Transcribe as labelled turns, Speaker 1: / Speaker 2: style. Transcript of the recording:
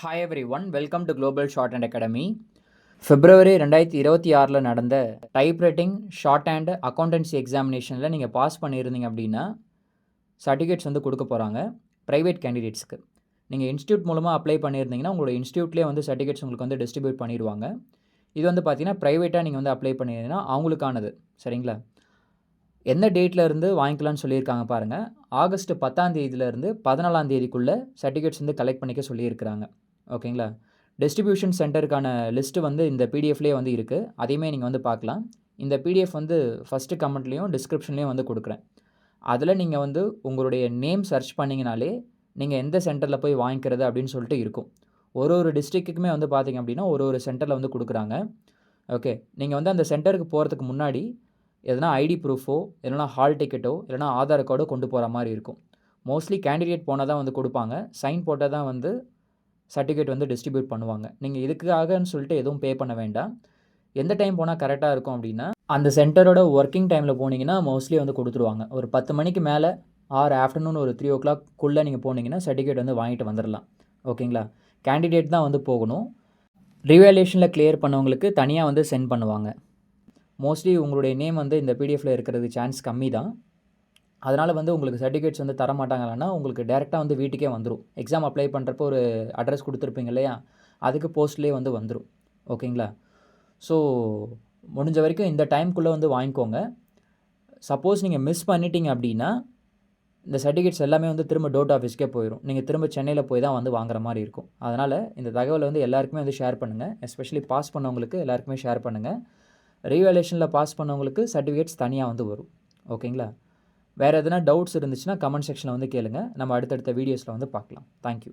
Speaker 1: Hi everyone, welcome to global shorthand academy. February 2026 நடந்த typewriting shorthand accountancy எக்ஸாமினேஷனில் நீங்கள் pass பண்ணியிருந்தீங்க அப்படின்னா சர்டிஃபிகேட்ஸ் வந்து கொடுக்க போகிறாங்க ப்ரைவேட் கேண்டிடேட்ஸ்க்கு. நீங்கள் இன்ஸ்டியூட் மூலமாக அப்ளை பண்ணியிருந்தீங்கன்னா உங்களோட இன்ஸ்டியூட்லேயே வந்து சர்டிஃபிகேட்ஸ் உங்களுக்கு வந்து டிஸ்ட்ரிபியூட் பண்ணிடுவாங்க. இது வந்து பார்த்தீங்கன்னா ப்ரைவேட்டாக நீங்கள் வந்து அப்ளை பண்ணியிருந்தீங்கன்னா அவங்களுக்கானது. சரிங்களா? எந்த டேட்டில் இருந்து வாங்கிக்கலாம்னு சொல்லியிருக்காங்க பாருங்கள். ஆகஸ்ட் 10ஆம் தேதியிலேருந்து 14ஆம் தேதிக்குள்ளே சர்டிஃபிகேட்ஸ் வந்து கலெக்ட் பண்ணிக்க சொல்லியிருக்கிறாங்க. ஓகேங்களா? டிஸ்ட்ரிபியூஷன் சென்டருக்கான லிஸ்ட்டு வந்து இந்த பிடிஎஃப்லேயே வந்து இருக்குது. அதையுமே நீங்கள் வந்து பார்க்கலாம். இந்த பிடிஎஃப் வந்து ஃபஸ்ட்டு கமெண்ட்லேயும் டிஸ்கிரிப்ஷன்லேயும் வந்து கொடுக்குறேன். அதில் நீங்கள் வந்து உங்களுடைய நேம் சர்ச் பண்ணிங்கனாலே நீங்கள் எந்த சென்டரில் போய் வாங்கிக்கிறது அப்படின்னு சொல்லிட்டு இருக்கும். ஒரு டிஸ்ட்ரிக்ட்டுக்குமே வந்து பார்த்திங்க அப்படின்னா ஒரு சென்டரில் வந்து கொடுக்குறாங்க. ஓகே, நீங்கள் வந்து அந்த சென்டருக்கு போகிறதுக்கு முன்னாடி எதனா ஐடி ப்ரூஃபோ இல்லைனா ஹால் டிக்கெட்டோ இல்லைனா ஆதார் கார்டோ கொண்டு போகிற மாதிரி இருக்கும். மோஸ்ட்லி கேண்டிடேட் போனால் தான் வந்து கொடுப்பாங்க. சைன் போட்டால் தான் வந்து சர்டிஃபிகேட் வந்து டிஸ்ட்ரிபியூட் பண்ணுவாங்க. நீங்கள் இதுக்காகன்னு சொல்லிட்டு எதுவும் பே பண்ண வேண்டாம். எந்த டைம் போனால் கரெக்டாக இருக்கும் அப்படின்னா, அந்த சென்டரோட ஒர்க்கிங் டைமில் போனீங்கன்னா மோஸ்ட்லி வந்து கொடுத்துருவாங்க. ஒரு 10 மணிக்கு மேலே ஆர் ஆஃப்டர்நூன் ஒரு 3 o'clock நீங்கள் போனீங்கன்னா சர்டிஃபிகேட் வந்து வாங்கிட்டு வந்துடலாம். ஓகேங்களா? கேண்டிடேட் தான் வந்து போகணும். ரிவேல்யூஷனில் கிளியர் பண்ணவங்களுக்கு தனியாக வந்து சென்ட் பண்ணுவாங்க. மோஸ்ட்லி உங்களுடைய நேம் வந்து இந்த பிடிஎஃப்பில் இருக்கிறதுக்கு சான்ஸ் கம்மி தான். அதனால் வந்து உங்களுக்கு சர்டிஃபிகேட்ஸ் வந்து தர மாட்டாங்கன்னா உங்களுக்கு டேரெக்டாக வந்து வீட்டுக்கே வந்துடும். எக்ஸாம் அப்ளை பண்ணுறப்போ ஒரு அட்ரஸ் கொடுத்துருப்பீங்க இல்லையா? அதுக்கு போஸ்ட்லேயே வந்து வந்துடும். ஓகேங்களா? ஸோ முடிஞ்ச வரைக்கும் இந்த டைம்குள்ளே வந்து வாங்கிக்கோங்க. சப்போஸ் நீங்கள் மிஸ் பண்ணிட்டீங்க அப்படின்னா இந்த சர்டிஃபிகேட்ஸ் எல்லாமே வந்து திரும்ப டோட் ஆஃபீஸ்க்கே போயிடும். நீங்கள் திரும்ப சென்னையில் போய் தான் வந்து வாங்குற மாதிரி இருக்கும். அதனால் இந்த தகவலை வந்து எல்லாருக்குமே வந்து ஷேர் பண்ணுங்கள். எஸ்பெஷலி பாஸ் பண்ணவங்களுக்கு எல்லாருக்குமே ஷேர் பண்ணுங்கள். ரீவேல்யூஷனில் பாஸ் பண்ணவங்களுக்கு சர்டிஃபிகேட்ஸ் தனியாக வந்து வரும். ஓகேங்களா? வேறு எதனா டவுட்ஸ் இருந்துச்சுன்னா கமெண்ட் செக்ஷனில் வந்து கேளுங்க. நம்ம அடுத்தடுத்த வீடியோஸில் வந்து பார்க்கலாம். தேங்க்யூ.